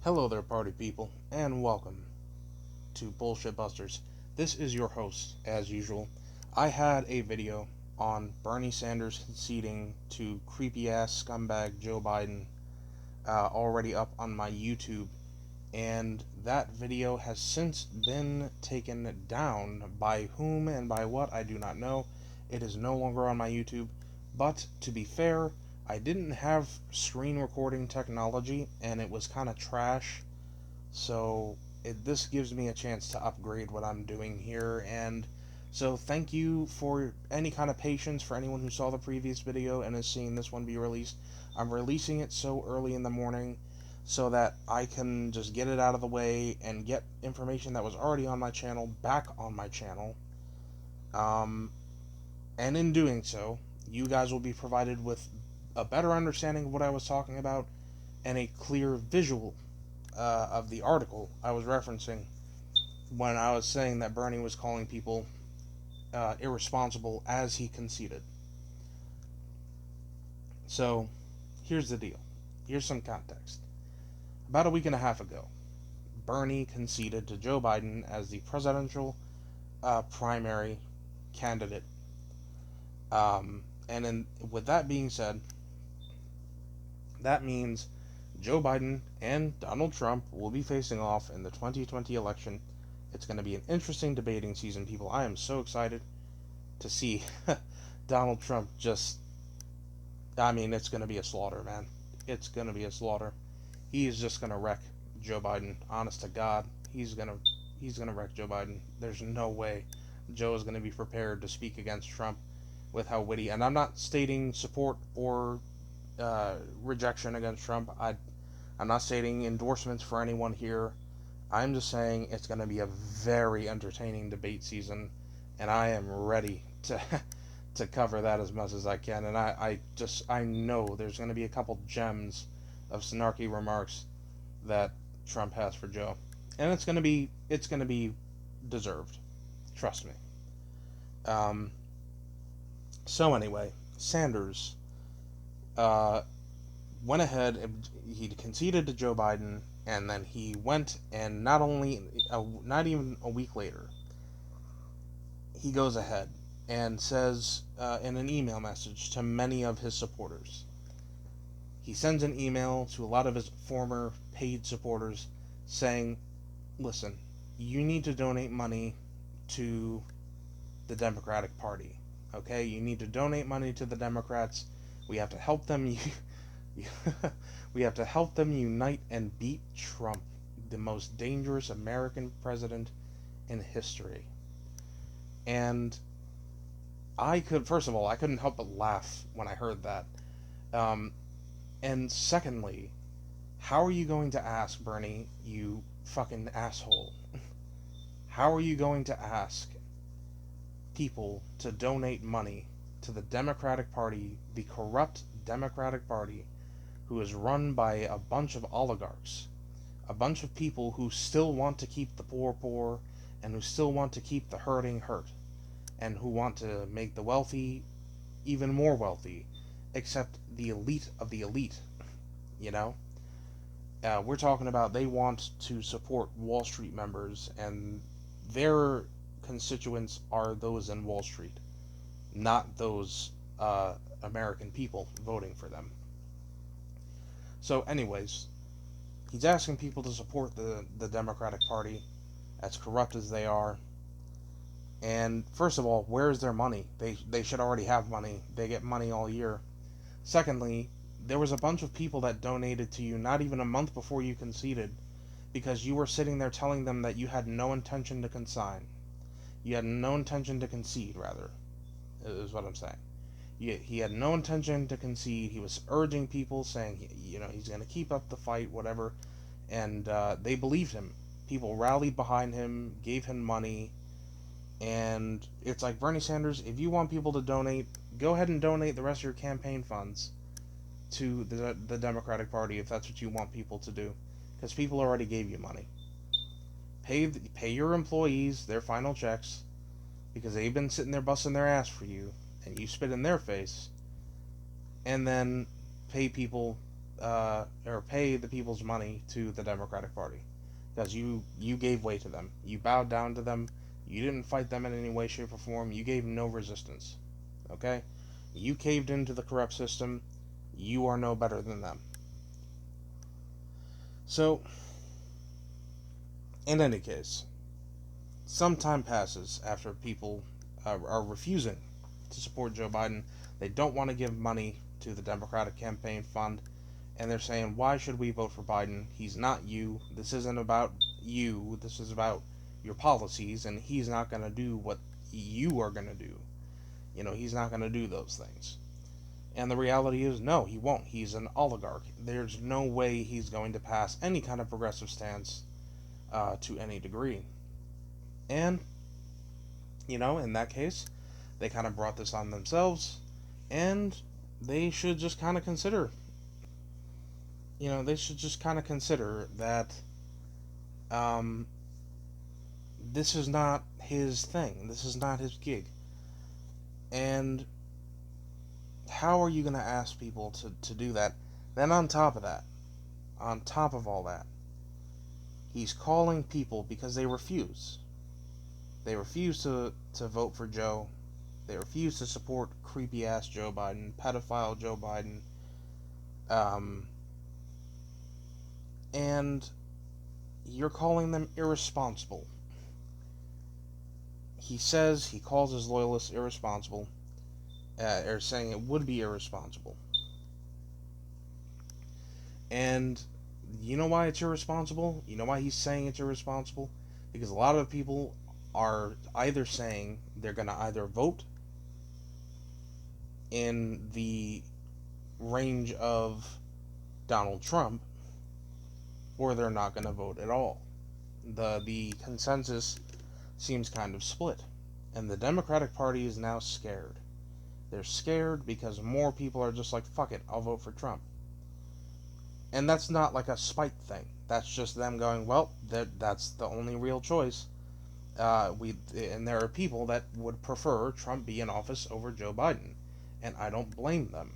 Hello there, party people, and welcome to Bullshit Busters. This is your host, as usual. I had a video on Bernie Sanders conceding to creepy ass scumbag Joe Biden already up on my YouTube, and that video has since been taken down. By whom and by what, I do not know. It is no longer on my YouTube, but to be fair, I didn't have screen recording technology, and it was kind of trash, so this gives me a chance to upgrade what I'm doing here. And so thank you for any kind of patience for anyone who saw the previous video and is seeing this one be released. I'm releasing it so early in the morning so that I can just get it out of the way and get information that was already on my channel back on my channel. And in doing so, you guys will be provided with a better understanding of what I was talking about and a clear visual of the article I was referencing when I was saying that Bernie was calling people irresponsible as he conceded. So, here's the deal. Here's some context. About a week and a half ago, Bernie conceded to Joe Biden as the presidential primary candidate. With that being said, that means Joe Biden and Donald Trump will be facing off in the 2020 election. It's going to be an interesting debating season, people. I am so excited to see Donald Trump just... it's going to be a slaughter, man. It's going to be a slaughter. He is just going to wreck Joe Biden. Honest to God, he's going to wreck Joe Biden. There's no way Joe is going to be prepared to speak against Trump with how witty. And I'm not stating support or rejection against Trump. I'm not stating endorsements for anyone here. I'm just saying it's going to be a very entertaining debate season, and I am ready to cover that as much as I can. And I know there's going to be a couple gems of snarky remarks that Trump has for Joe, and it's going to be deserved. Trust me. So anyway, Sanders went ahead and he conceded to Joe Biden, and then he went and not even a week later, he goes ahead and says in an email message to many of his supporters, he sends an email to a lot of his former paid supporters saying, listen, you need to donate money to the Democratic Party. Okay, you need to donate money to the Democrats. We have to help them. We have to help them unite and beat Trump, the most dangerous American president in history. And first of all, I couldn't help but laugh when I heard that. And secondly, how are you going to ask, Bernie, you fucking asshole? How are you going to ask people to donate money to the Democratic Party, the corrupt Democratic Party, who is run by a bunch of oligarchs, a bunch of people who still want to keep the poor poor, and who still want to keep the hurting hurt, and who want to make the wealthy even more wealthy, except the elite of the elite, you know? We're talking about they want to support Wall Street members, and their constituents are those in Wall Street, not those American people voting for them. So anyways, he's asking people to support the Democratic Party, as corrupt as they are. And first of all, where's their money? They should already have money. They get money all year. Secondly, there was a bunch of people that donated to you not even a month before you conceded, because you were sitting there telling them that you had no intention to consign. You had no intention to concede, rather, is what I'm saying. He had no intention to concede. He was urging people, saying, he's going to keep up the fight, whatever. And they believed him. People rallied behind him, gave him money. And it's like, Bernie Sanders, if you want people to donate, go ahead and donate the rest of your campaign funds to the Democratic Party, if that's what you want people to do. Because people already gave you money. Pay your employees their final checks, because they've been sitting there busting their ass for you, and you spit in their face. And then pay people, or pay pay the people's money to the Democratic Party because you gave way to them. You bowed down to them. You didn't fight them in any way, shape, or form. You gave no resistance. Okay? You caved into the corrupt system. You are no better than them. So, in any case, some time passes after people are refusing to support Joe Biden. They don't want to give money to the Democratic campaign fund, and they're saying, why should we vote for Biden? He's not you. This isn't about you. This is about your policies, and he's not going to do what you are going to do. He's not going to do those things. And the reality is, no, he won't. He's an oligarch. There's no way he's going to pass any kind of progressive stance to any degree. And, in that case, they kind of brought this on themselves, and they should just kind of consider, that this is not his thing. This is not his gig. And how are you going to ask people to do that? Then on top of all that, he's calling people because they refuse. They refuse to vote for Joe. They refuse to support creepy-ass Joe Biden, pedophile Joe Biden. And you're calling them irresponsible. He calls his loyalists irresponsible, or saying it would be irresponsible. And you know why it's irresponsible? You know why he's saying it's irresponsible? Because a lot of people are either saying they're going to either vote in the range of Donald Trump, or they're not going to vote at all. The consensus seems kind of split. And the Democratic Party is now scared. They're scared because more people are just like, fuck it, I'll vote for Trump. And that's not like a spite thing. That's just them going, well, that's the only real choice. And there are people that would prefer Trump be in office over Joe Biden. And I don't blame them.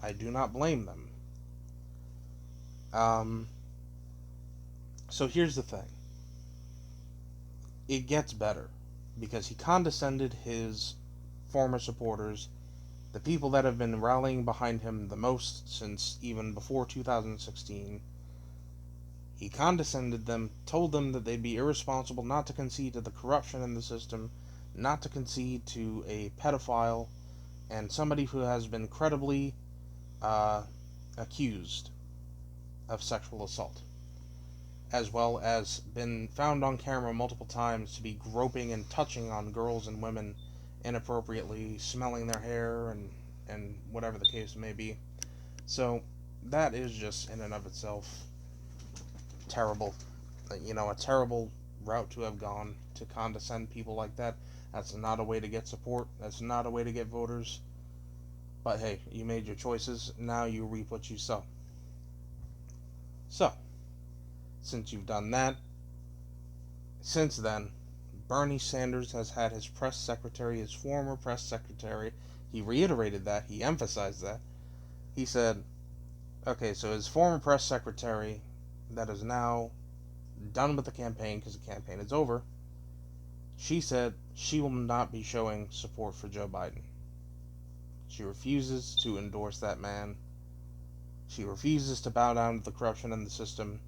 I do not blame them. So here's the thing. It gets better. Because he condescended his former supporters, the people that have been rallying behind him the most since even before 2016. He condescended them, told them that they'd be irresponsible not to concede to the corruption in the system, not to concede to a pedophile, and somebody who has been credibly accused of sexual assault, as well as been found on camera multiple times to be groping and touching on girls and women inappropriately, smelling their hair, and whatever the case may be. So that is just in and of itself terrible. A terrible route to have gone, to condescend people like that. That's not a way to get support. That's not a way to get voters. But hey, you made your choices. Now you reap what you sow. So, since you've done that, since then, Bernie Sanders has had his press secretary, his former press secretary, he reiterated that, he emphasized that. He said, okay, so his former press secretary that is now done with the campaign because the campaign is over, she said she will not be showing support for Joe Biden. She refuses to endorse that man. She refuses to bow down to the corruption in the system.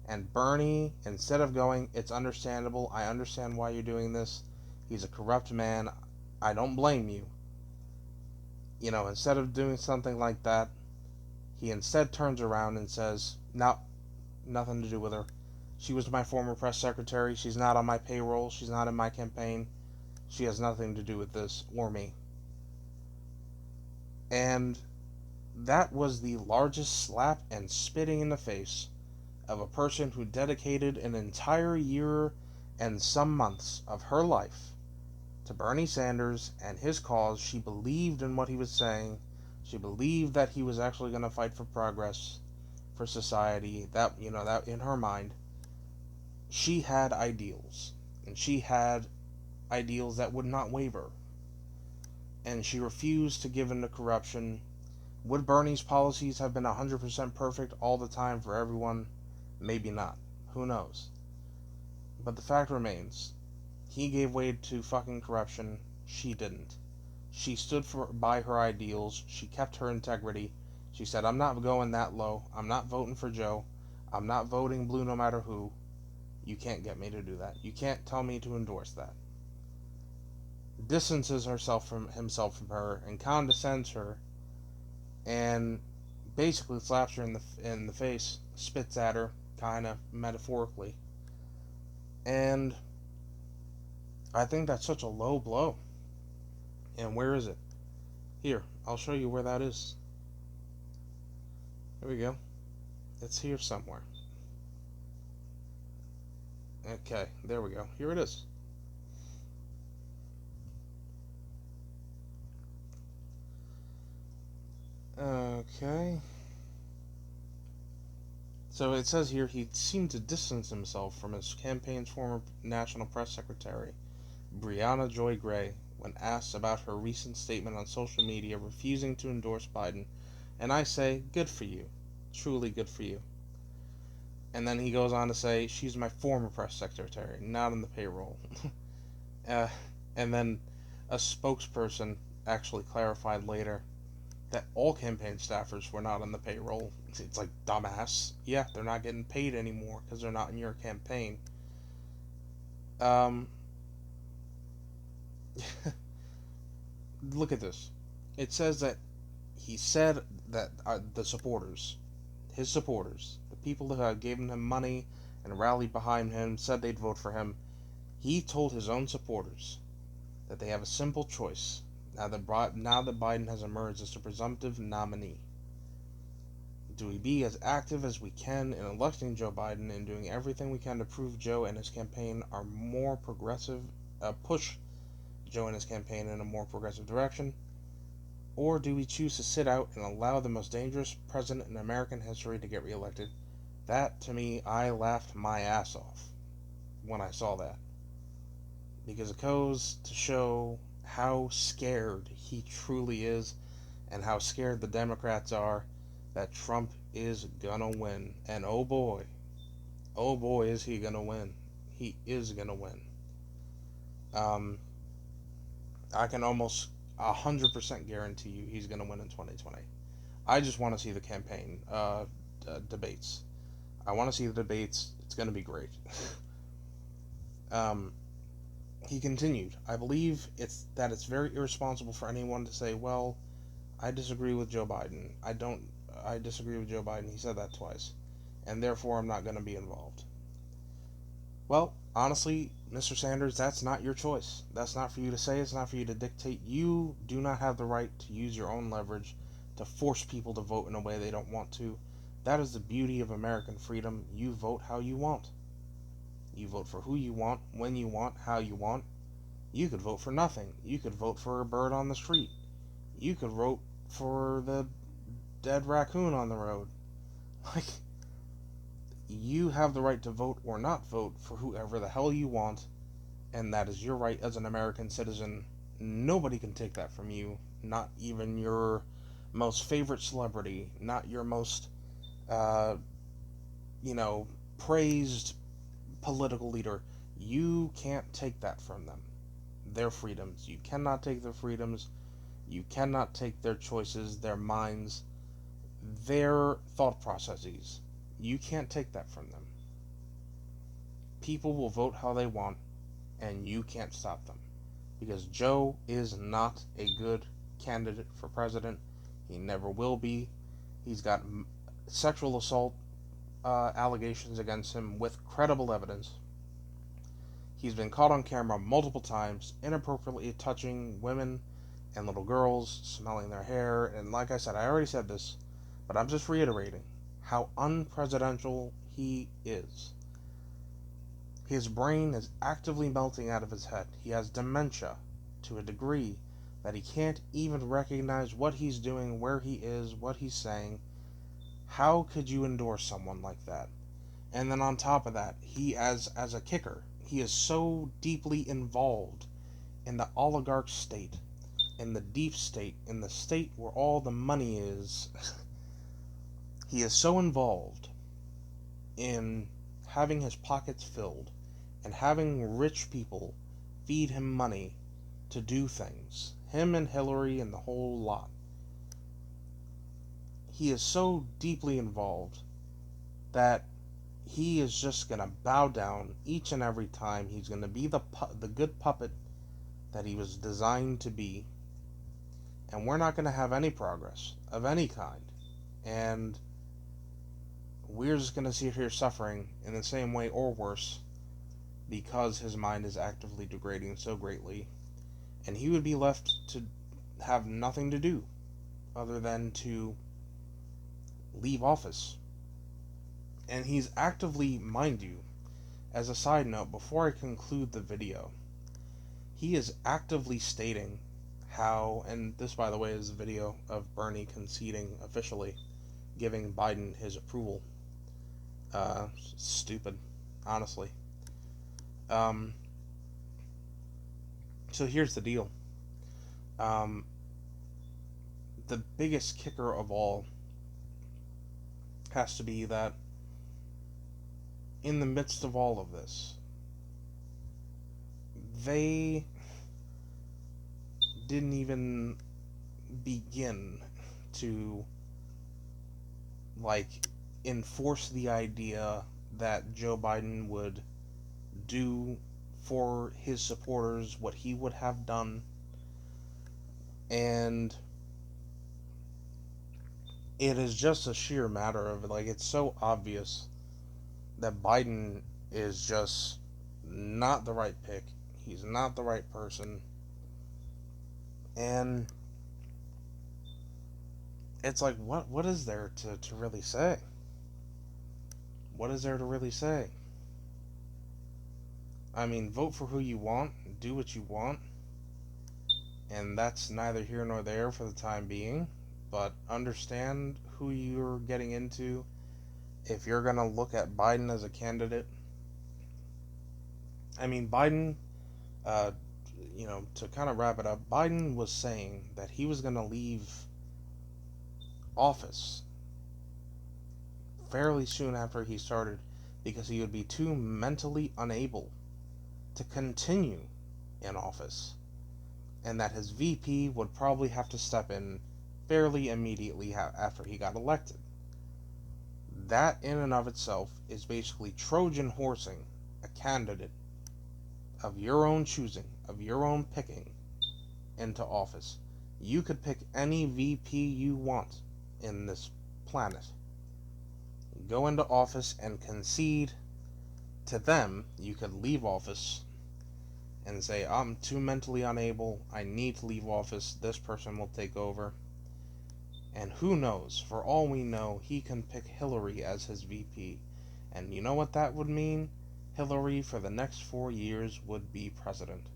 And Bernie, instead of going, it's understandable, I understand why you're doing this, he's a corrupt man, I don't blame you. Instead of doing something like that, he instead turns around and says, no, nothing to do with her. She was my former press secretary, she's not on my payroll, she's not in my campaign, she has nothing to do with this or me. And that was the largest slap and spitting in the face of a person who dedicated an entire year and some months of her life to Bernie Sanders and his cause. She believed in what he was saying. She believed that he was actually going to fight for progress, for society. That in her mind, she had ideals, and she had ideals that would not waver. And she refused to give in to corruption. Would Bernie's policies have been 100% perfect all the time for everyone? Maybe not. Who knows? But the fact remains, he gave way to fucking corruption. She didn't. She stood by her ideals. She kept her integrity. She said, I'm not going that low. I'm not voting for Joe. I'm not voting blue no matter who. You can't get me to do that. You can't tell me to endorse that. Distances himself from her and condescends her and basically slaps her in the face, spits at her, kind of metaphorically. And I think that's such a low blow. And where is it? Here, I'll show you where that is. Here we go. It's here somewhere. Okay, there we go. Here it is. Okay. So it says here he seemed to distance himself from his campaign's former National Press Secretary, Brianna Joy Gray, when asked about her recent statement on social media refusing to endorse Biden. And I say, good for you. Truly good for you. And then he goes on to say, she's my former press secretary, not on the payroll. uh, and then a spokesperson actually clarified later that all campaign staffers were not on the payroll. It's like, dumbass. Yeah, they're not getting paid anymore because they're not in your campaign. Um, Look at this. It says that he said that the supporters, his supporters, the people that gave him money and rallied behind him, said they'd vote for him. He told his own supporters that they have a simple choice now that Biden has emerged as the presumptive nominee. Do we be as active as we can in electing Joe Biden and doing everything we can to prove Joe and his campaign are more progressive, push Joe and his campaign in a more progressive direction? Or do we choose to sit out and allow the most dangerous president in American history to get reelected? That, to me, I laughed my ass off when I saw that. Because it goes to show how scared he truly is and how scared the Democrats are that Trump is gonna win. And oh boy, is he gonna win. He is gonna win. Um, I can almost 100% guarantee you he's gonna win in 2020. I just want to see the campaign debates. I want to see the debates. It's gonna be great. um, he continued, I believe it's very irresponsible for anyone to say, well, I disagree with Joe Biden. I disagree with Joe Biden. He said that twice. And therefore I'm not going to be involved. Well, honestly, Mr. Sanders, that's not your choice. That's not for you to say. It's not for you to dictate. You do not have the right to use your own leverage to force people to vote in a way they don't want to. That is the beauty of American freedom. You vote how you want. You vote for who you want, when you want, how you want. You could vote for nothing. You could vote for a bird on the street. You could vote for the dead raccoon on the road. Like, you have the right to vote or not vote for whoever the hell you want, and that is your right as an American citizen. Nobody can take that from you, not even your most favorite celebrity, not your most, uh, praised political leader. You can't take that from them. Their freedoms. You cannot take their freedoms. You cannot take their choices, their minds, their thought processes. You can't take that from them. People will vote how they want, and you can't stop them. Because Joe is not a good candidate for president. He never will be. He's got sexual assault allegations against him with credible evidence. He's been caught on camera multiple times, inappropriately touching women and little girls, smelling their hair, and like I said, I already said this, but I'm just reiterating how unpresidential he is. His brain is actively melting out of his head. He has dementia to a degree that he can't even recognize what he's doing, where he is, what he's saying. How could you endorse someone like that? And then on top of that, he as a kicker, he is so deeply involved in the oligarch state in the deep state, in the state where all the money is, he is so involved in having his pockets filled and having rich people feed him money to do things. Him and Hillary and the whole lot. He is so deeply involved that he is just going to bow down each and every time. He's going to be the good puppet that he was designed to be. And we're not going to have any progress of any kind. And we're just going to sit here suffering in the same way or worse because his mind is actively degrading so greatly. And he would be left to have nothing to do other than to leave office. And he's actively, mind you, as a side note, before I conclude the video, he is actively stating how, and this, by the way, is a video of Bernie conceding officially, giving Biden his approval. Stupid, honestly. So here's the deal. The biggest kicker of all has to be that in the midst of all of this, they didn't even begin to, enforce the idea that Joe Biden would do for his supporters what he would have done. And it is just a sheer matter of, it's so obvious that Biden is just not the right pick. He's not the right person. And it's like, what is there to really say? What is there to really say? I mean, vote for who you want, do what you want, and that's neither here nor there for the time being, but understand who you're getting into. If you're going to look at Biden as a candidate, I mean, Biden, to kind of wrap it up, Biden was saying that he was going to leave office fairly soon after he started because he would be too mentally unable to continue in office, and that his VP would probably have to step in fairly immediately after he got elected. That in and of itself is basically Trojan horsing a candidate of your own choosing, of your own picking, into office. You could pick any VP you want in this planet. Go into office and concede to them. You could leave office and say, I'm too mentally unable, I need to leave office, this person will take over. And who knows, for all we know, he can pick Hillary as his VP. And you know what that would mean? Hillary for the next 4 years would be president.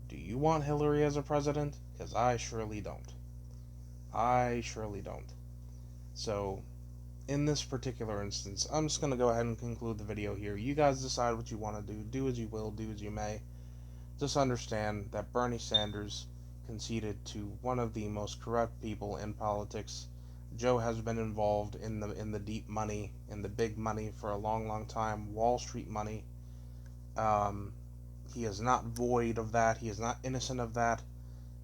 Do you want Hillary as a president? Because I surely don't. I surely don't. So, in this particular instance, I'm just going to go ahead and conclude the video here. You guys decide what you want to do. Do as you will, do as you may. Just understand that Bernie Sanders conceded to one of the most corrupt people in politics. Joe has been involved in the deep money, in the big money for a long, long time. Wall Street money. He is not void of that. He is not innocent of that.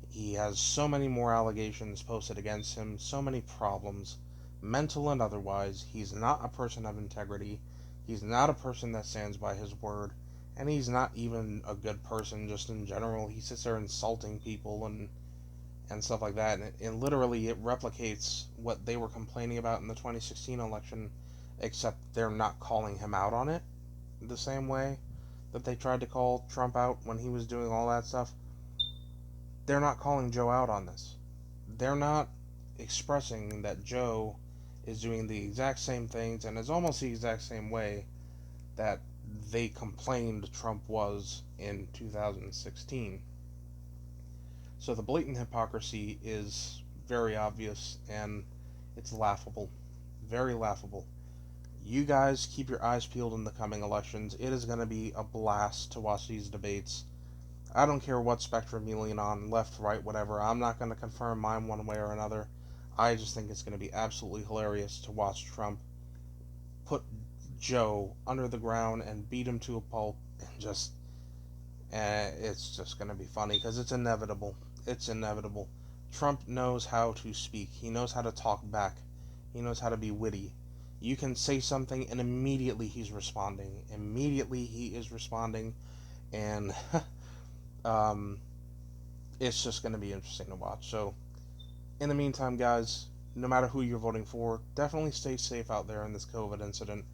He has so many more allegations posted against him, so many problems, mental and otherwise. He's not a person of integrity. He's not a person that stands by his word. And he's not even a good person just in general. He sits there insulting people and stuff like that. And literally it replicates what they were complaining about in the 2016 election, except they're not calling him out on it the same way that they tried to call Trump out when he was doing all that stuff. They're not calling Joe out on this. They're not expressing that Joe is doing the exact same things and is almost the exact same way that they complained Trump was in 2016. So the blatant hypocrisy is very obvious and it's laughable. Very laughable. You guys keep your eyes peeled in the coming elections. It is going to be a blast to watch these debates. I don't care what spectrum you lean on, left, right, whatever. I'm not going to confirm mine one way or another. I just think it's going to be absolutely hilarious to watch Trump put Joe under the ground and beat him to a pulp, and just it's just going to be funny because it's inevitable. It's inevitable. Trump knows how to speak. He knows how to talk back. He knows how to be witty. You can say something and immediately he's responding. Immediately he is responding, and um, it's just going to be interesting to watch. So, in the meantime, guys, no matter who you're voting for, definitely stay safe out there in this COVID incident.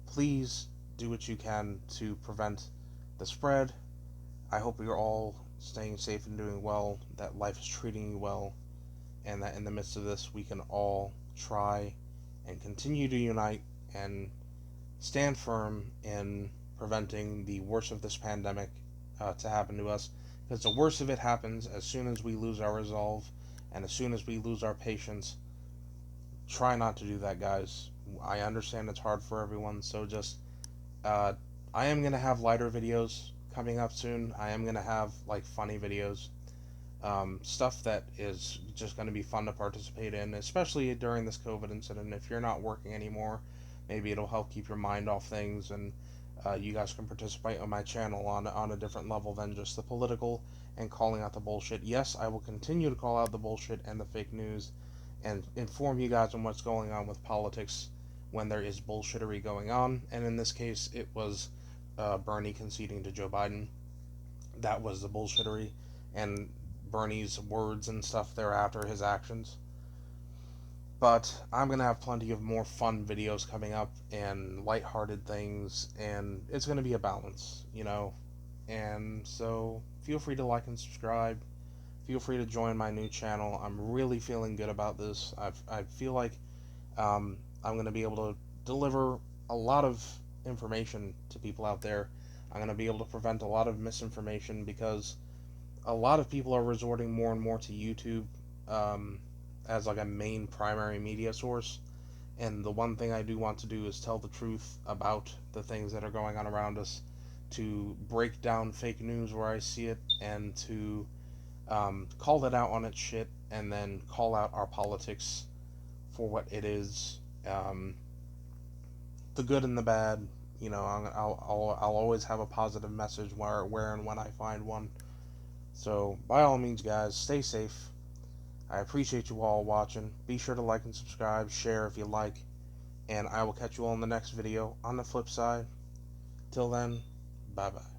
Please do what you can to prevent the spread. I hope you're all staying safe and doing well, that life is treating you well, and that in the midst of this, we can all try and continue to unite and stand firm in preventing the worst of this pandemic to happen to us. Because the worst of it happens as soon as we lose our resolve and as soon as we lose our patience. Try not to do that, guys. I understand it's hard for everyone, so just uh, I am gonna have lighter videos coming up soon. I am gonna have like funny videos, stuff that is just gonna be fun to participate in, especially during this COVID incident. If you're not working anymore, maybe it'll help keep your mind off things, and you guys can participate on my channel on a different level than just the political and calling out the bullshit. Yes, I will continue to call out the bullshit and the fake news and inform you guys on what's going on with politics when there is bullshittery going on. And in this case, it was Bernie conceding to Joe Biden. That was the bullshittery, and Bernie's words and stuff thereafter, his actions. But I'm gonna have plenty of more fun videos coming up and lighthearted things, and it's gonna be a balance, you know. And so feel free to like and subscribe. Feel free to join my new channel. I'm really feeling good about this. I feel like I'm going to be able to deliver a lot of information to people out there. I'm going to be able to prevent a lot of misinformation because a lot of people are resorting more and more to YouTube um, as like a main primary media source. And the one thing I do want to do is tell the truth about the things that are going on around us, to break down fake news where I see it, and to call it out on its shit, and then call out our politics for what it is, um, the good and the bad. You know, I'll always have a positive message where and when I find one. So by all means, guys, stay safe. I appreciate you all watching. Be sure to like and subscribe, share if you like, and I will catch you all in the next video on the flip side. Till then, bye bye.